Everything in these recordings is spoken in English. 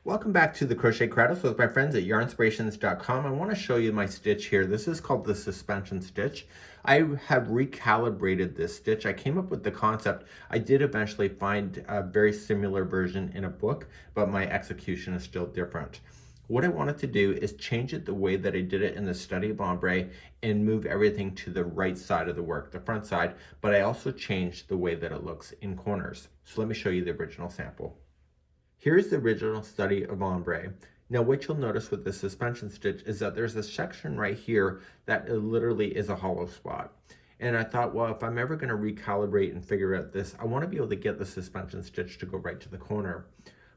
Welcome back to the Crochet Cradles with my friends at yarnspirations.com. I want to show you my stitch here. This is called the suspension stitch. I have recalibrated this stitch. I came up with the concept. I did eventually find a very similar version in a book, but my execution is still different. What I wanted to do is change it the way that I did it in the Study of Ombre and move everything to the right side of the work, the front side, but I also changed the way that it looks in corners. So let me show you the original sample. Here's the original Study of Ombre. Now what you'll notice with the suspension stitch is that there's a section right here that literally is a hollow spot. And I thought, well, if I'm ever going to recalibrate and figure out this, I want to be able to get the suspension stitch to go right to the corner.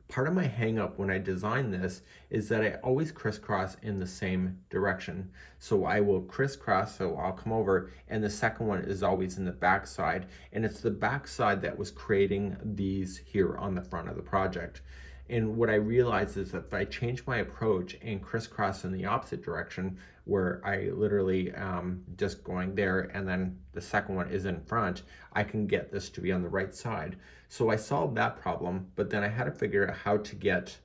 Part of my hang up when I design this is that I always crisscross in the same direction. So I will crisscross, so I'll come over, and the second one is always in the back side. And it's the back side that was creating these here on the front of the project. And what I realized is that if I change my approach and crisscross in the opposite direction, where I literally just going there and then the second one is in front, I can get this to be on the right side. So I solved that problem, but then I had to figure out how to get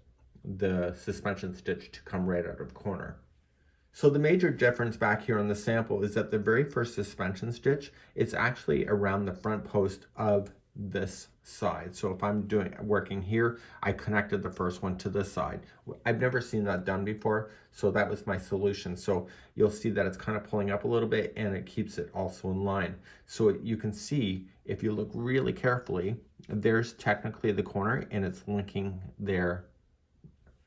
the suspension stitch to come right out of the corner. So the major difference back here on the sample is that the very first suspension stitch, it's actually around the front post of this side. So if I'm working here, I connected the first one to this side. I've never seen that done before, so that was my solution. So you'll see that it's kind of pulling up a little bit and it keeps it also in line. So you can see, if you look really carefully, there's technically the corner and it's linking there.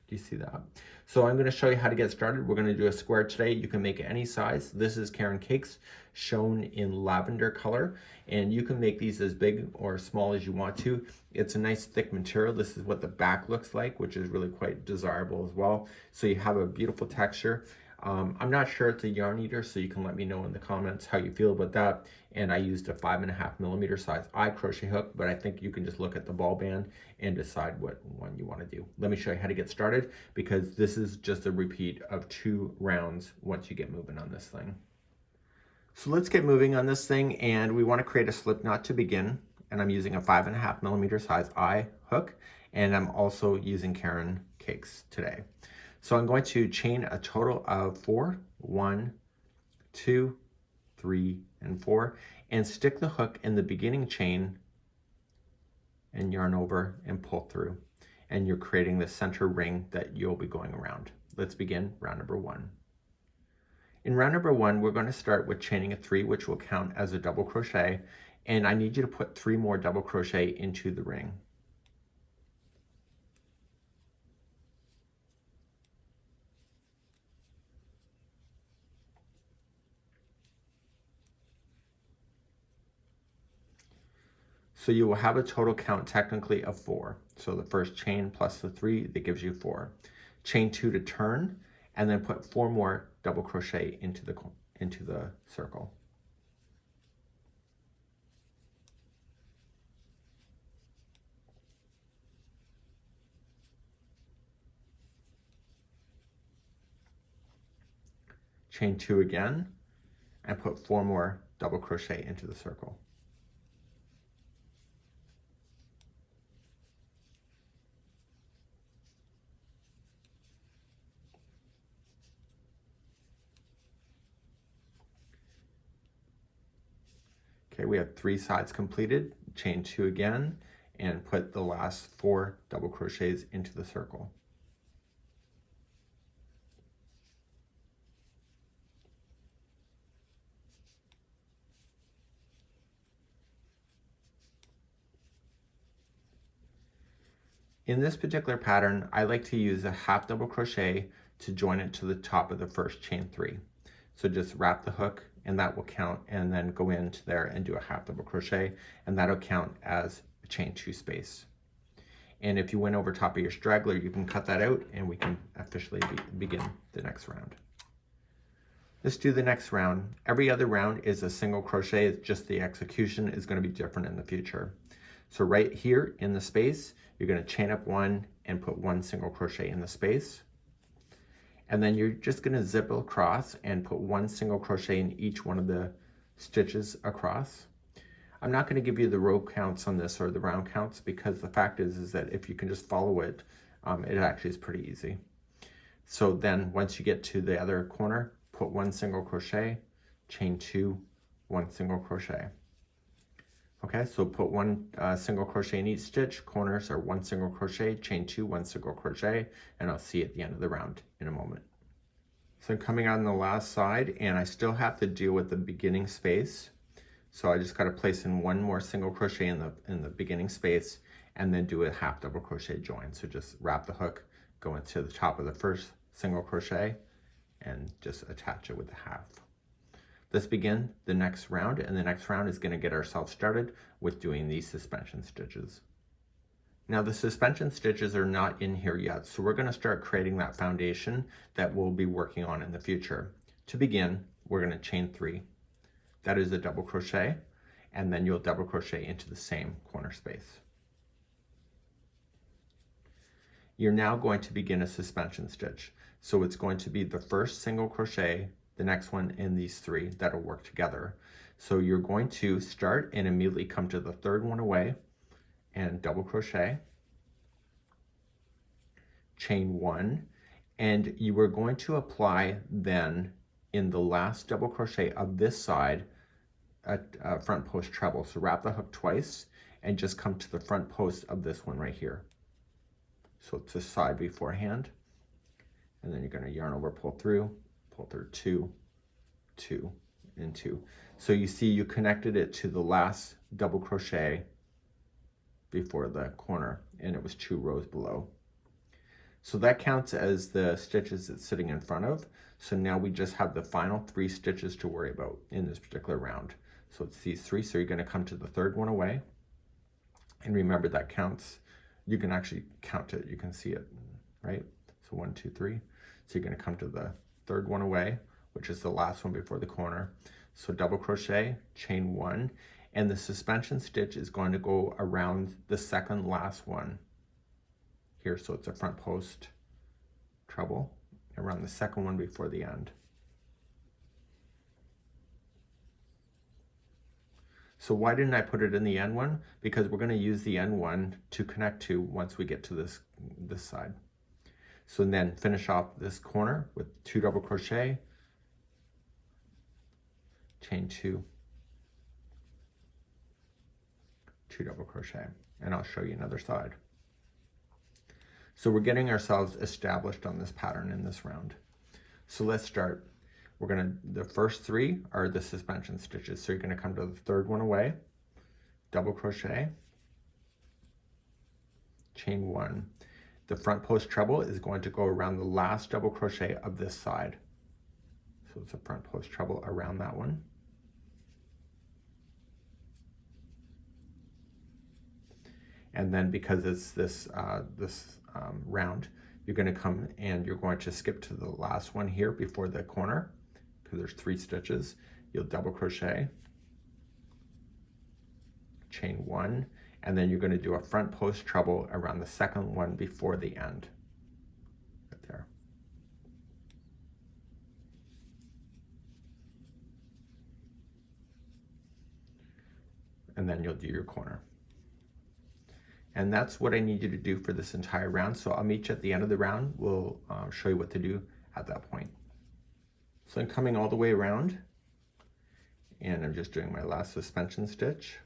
Do you see that? So I'm going to show you how to get started. We're going to do a square today. You can make any size. This is Caron Cakes shown in lavender color, and you can make these as big or small as you want to. It's a nice thick material. This is what the back looks like, which is really quite desirable as well. So you have a beautiful texture. I'm not sure it's a yarn eater, so you can let me know in the comments how you feel about that. And I used a 5.5mm size eye crochet hook, but I think you can just look at the ball band and decide what one you want to do. Let me show you how to get started, because this is just a repeat of 2 rounds once you get moving on this thing. So let's get moving on this thing, and we want to create a slip knot to begin. And I'm using a 5.5mm size eye hook, and I'm also using Caron Cakes today. So I'm going to chain a total of 4, 1, 2, 3, and 4, and stick the hook in the beginning chain and yarn over and pull through. And you're creating the center ring that you'll be going around. Let's begin round number 1. In round number 1, we're going to start with chaining a 3, which will count as a double crochet. And I need you to put 3 more double crochet into the ring. So you will have a total count technically of 4. So the first chain plus the 3, that gives you 4. Chain 2 to turn, and then put 4 more double crochet into the circle. Chain 2 again, and put 4 more double crochet into the circle. Okay, we have 3 sides completed. Chain 2 again, and put the last 4 double crochets into the circle. In this particular pattern, I like to use a half double crochet to join it to the top of the first chain 3. So just wrap the hook, and that will count, and then go into there and do a half double crochet, and that'll count as a chain 2 space. And if you went over top of your straggler, you can cut that out, and we can officially begin the next round. Let's do the next round. Every other round is a single crochet. It's just the execution is going to be different in the future. So right here in the space, you're going to chain up 1 and put 1 single crochet in the space. And then you're just going to zip across and put 1 single crochet in each one of the stitches across. I'm not going to give you the row counts on this or the round counts, because the fact is that if you can just follow it, It actually is pretty easy. So then once you get to the other corner, put 1 single crochet, chain 2, 1 single crochet. Okay, so put 1 single crochet in each stitch, corners are 1 single crochet, chain 2, 1 single crochet, and I'll see you at the end of the round in a moment. So I'm coming out on the last side, and I still have to deal with the beginning space. So I just got to place in 1 more single crochet in the beginning space, and then do a half double crochet join. So just wrap the hook, go into the top of the first single crochet, and just attach it with the half. Let's begin the next round, and the next round is going to get ourselves started with doing these suspension stitches. Now the suspension stitches are not in here yet, so we're going to start creating that foundation that we'll be working on in the future. To begin, we're going to chain 3. That is a double crochet, and then you'll double crochet into the same corner space. You're now going to begin a suspension stitch. So it's going to be the first single crochet, the next one in these 3 that'll work together. So you're going to start and immediately come to the third one away and double crochet, chain 1, and you are going to apply then in the last double crochet of this side a front post treble. So wrap the hook twice and just come to the front post of this one right here. So it's a side beforehand, and then you're going to yarn over, pull through 2, 2, and 2. So you see you connected it to the last double crochet before the corner, and it was 2 rows below. So that counts as the stitches it's sitting in front of. So now we just have the final 3 stitches to worry about in this particular round. So it's these 3, so you're going to come to the third one away, and remember that counts. You can actually count it, you can see it, right? So 1, 2, 3. So you're going to come to the third one away, which is the last one before the corner. So double crochet, chain 1, and the suspension stitch is going to go around the second last one here. So it's a front post treble around the second one before the end. So why didn't I put it in the end one? Because we're going to use the end one to connect to once we get to this side. So then finish off this corner with 2 double crochet, chain 2, 2 double crochet, and I'll show you another side. So we're getting ourselves established on this pattern in this round. So let's start. The first 3 are the suspension stitches. So you're going to come to the third one away, double crochet, chain 1. The front post treble is going to go around the last double crochet of this side. So it's a front post treble around that one. And then because it's this round, you're going to come and you're going to skip to the last one here before the corner, because there's 3 stitches. You'll double crochet, chain 1, and then you're going to do a front post treble around the second one before the end, right there. And then you'll do your corner. And that's what I need you to do for this entire round. So I'll meet you at the end of the round. We'll show you what to do at that point. So I'm coming all the way around, and I'm just doing my last suspension stitch.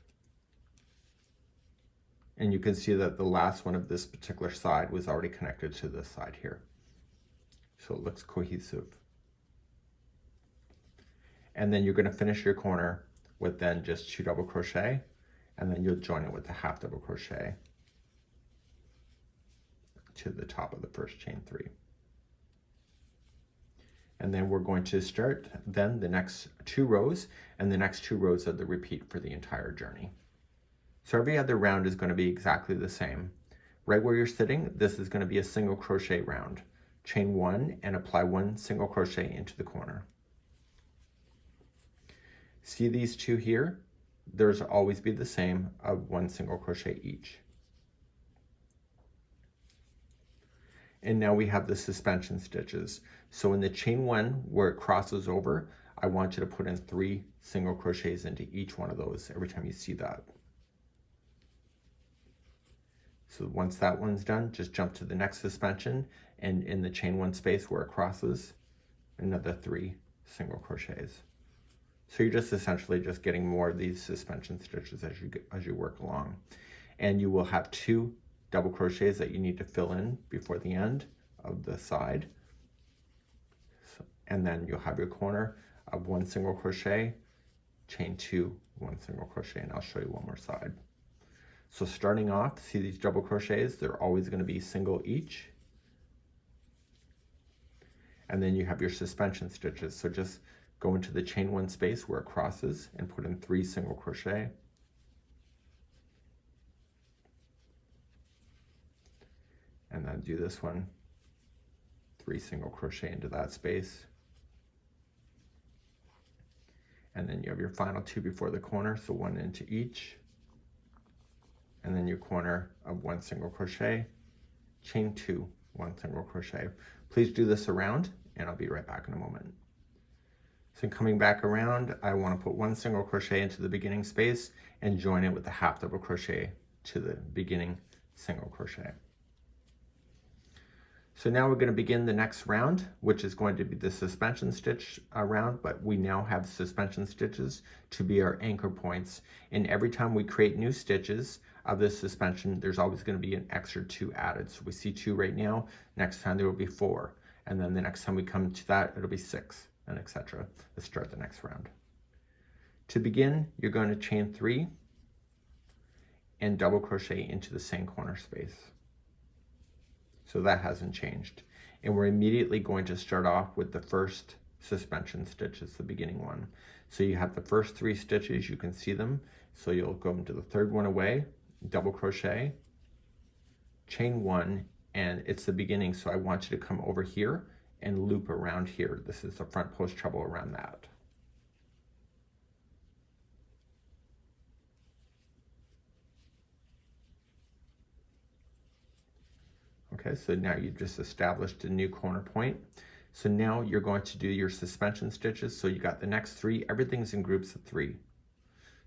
And you can see that the last one of this particular side was already connected to this side here. So it looks cohesive. And then you're going to finish your corner with then just 2 double crochet, and then you'll join it with a half double crochet to the top of the first chain 3. And then we're going to start then the next 2 rows, and the next 2 rows are the repeat for the entire journey. So every other round is going to be exactly the same. Right where you're sitting, this is going to be a single crochet round. Chain 1 and apply 1 single crochet into the corner. See these 2 here? Theirs always be the same of 1 single crochet each. And now we have the suspension stitches. So in the chain 1 where it crosses over, I want you to put in 3 single crochets into each one of those every time you see that. So once that one's done, just jump to the next suspension, and in the chain one space where it crosses, another 3 single crochets. So you're just essentially just getting more of these suspension stitches as you work along. And you will have 2 double crochets that you need to fill in before the end of the side. And then you'll have your corner of 1 single crochet, chain 2, 1 single crochet, and I'll show you one more side. So starting off, see these double crochets, they're always going to be single each. And then you have your suspension stitches. So just go into the chain 1 space where it crosses and put in 3 single crochet. And then do this one, 3 single crochet into that space. And then you have your final 2 before the corner, so 1 into each. And then your corner of 1 single crochet, chain 2, 1 single crochet. Please do this around, and I'll be right back in a moment. So coming back around, I want to put 1 single crochet into the beginning space and join it with a half double crochet to the beginning single crochet. So now we're going to begin the next round, which is going to be the suspension stitch round, but we now have suspension stitches to be our anchor points. And every time we create new stitches of this suspension, there's always going to be an extra 2 added. So we see 2 right now, next time there will be 4. And then the next time we come to that, it'll be 6, and etc. Let's start the next round. To begin, you're going to chain 3 and double crochet into the same corner space. So that hasn't changed. And we're immediately going to start off with the first suspension stitch. It's the beginning one. So you have the first 3 stitches, you can see them. So you'll go into the third one away, double crochet, chain 1, and it's the beginning. So I want you to come over here and loop around here. This is the front post treble around that. Okay, so now you've just established a new corner point. So now you're going to do your suspension stitches. So you got the next 3, everything's in groups of 3.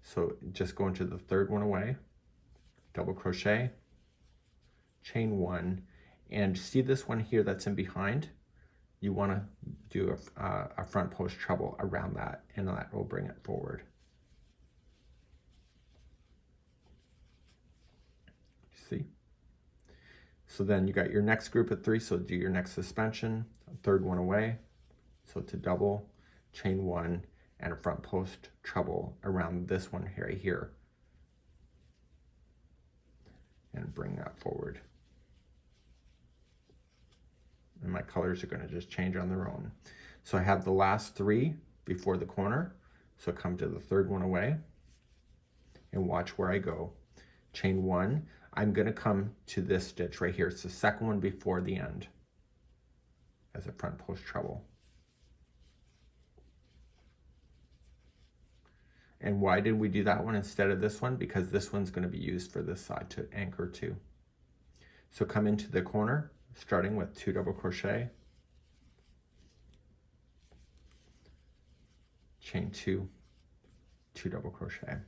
So just go into the third one away, double crochet, chain 1, and see this one here that's in behind? You want to do a front post treble around that, and that will bring it forward. See? So then you got your next group of 3, so do your next suspension, third one away, so to double, chain 1, and a front post treble around this one right here, and bring that forward. And my colors are going to just change on their own. So I have the last 3 before the corner, so come to the third one away, and watch where I go. Chain 1, I'm going to come to this stitch right here. It's the second one before the end as a front post treble. And why did we do that one instead of this one? Because this one's going to be used for this side to anchor to. So come into the corner, starting with 2 double crochet, chain 2, 2 double crochet.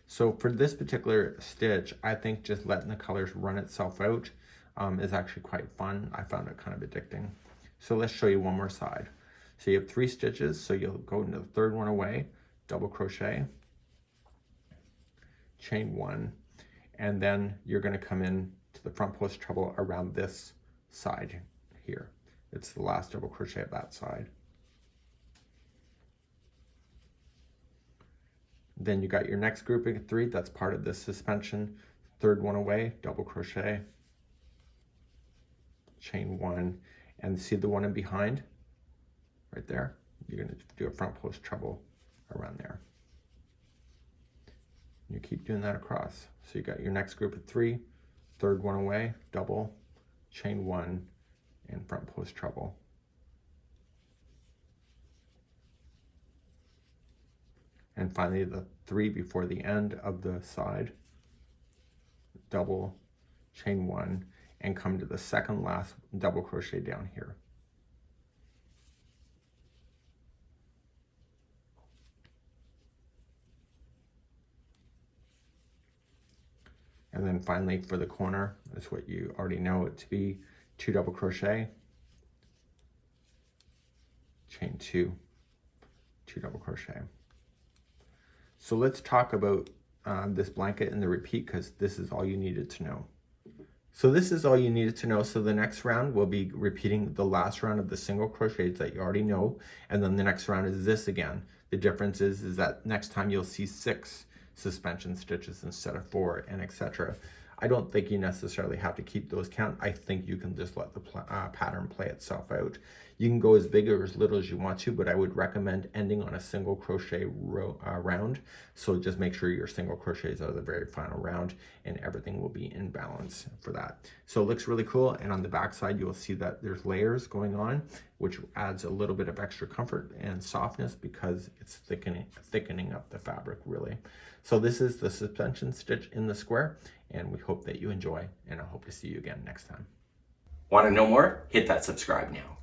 So for this particular stitch, I think just letting the colors run itself out is actually quite fun. I found it kind of addicting. So let's show you one more side. So you have 3 stitches, so you'll go into the third one away, double crochet, chain 1, and then you're going to come in to the front post treble around this side here. It's the last double crochet of that side. Then you got your next grouping of 3, that's part of this suspension. Third one away, double crochet, chain 1, and see the one in behind right there? You're going to do a front post treble around there. You keep doing that across. So you got your next group of 3, third one away, double, chain 1, and front post treble. And finally the 3 before the end of the side, double, chain 1, and come to the second last double crochet down here. And then finally for the corner, that's what you already know it to be, 2 double crochet, chain 2, 2 double crochet. So let's talk about this blanket and the repeat, because this is all you needed to know. So this is all you needed to know. So the next round we'll be repeating the last round of the single crochets that you already know, and then the next round is this again. The difference is that next time you'll see 6 suspension stitches instead of 4, and etc. I don't think you necessarily have to keep those count. I think you can just let the pattern play itself out. You can go as big or as little as you want to, but I would recommend ending on a single crochet round. So just make sure your single crochets are the very final round, and everything will be in balance for that. So it looks really cool, and on the back side you will see that there's layers going on, which adds a little bit of extra comfort and softness because it's thickening up the fabric really. So this is the suspension stitch in the square, and we hope that you enjoy, and I hope to see you again next time. Want to know more? Hit that subscribe now.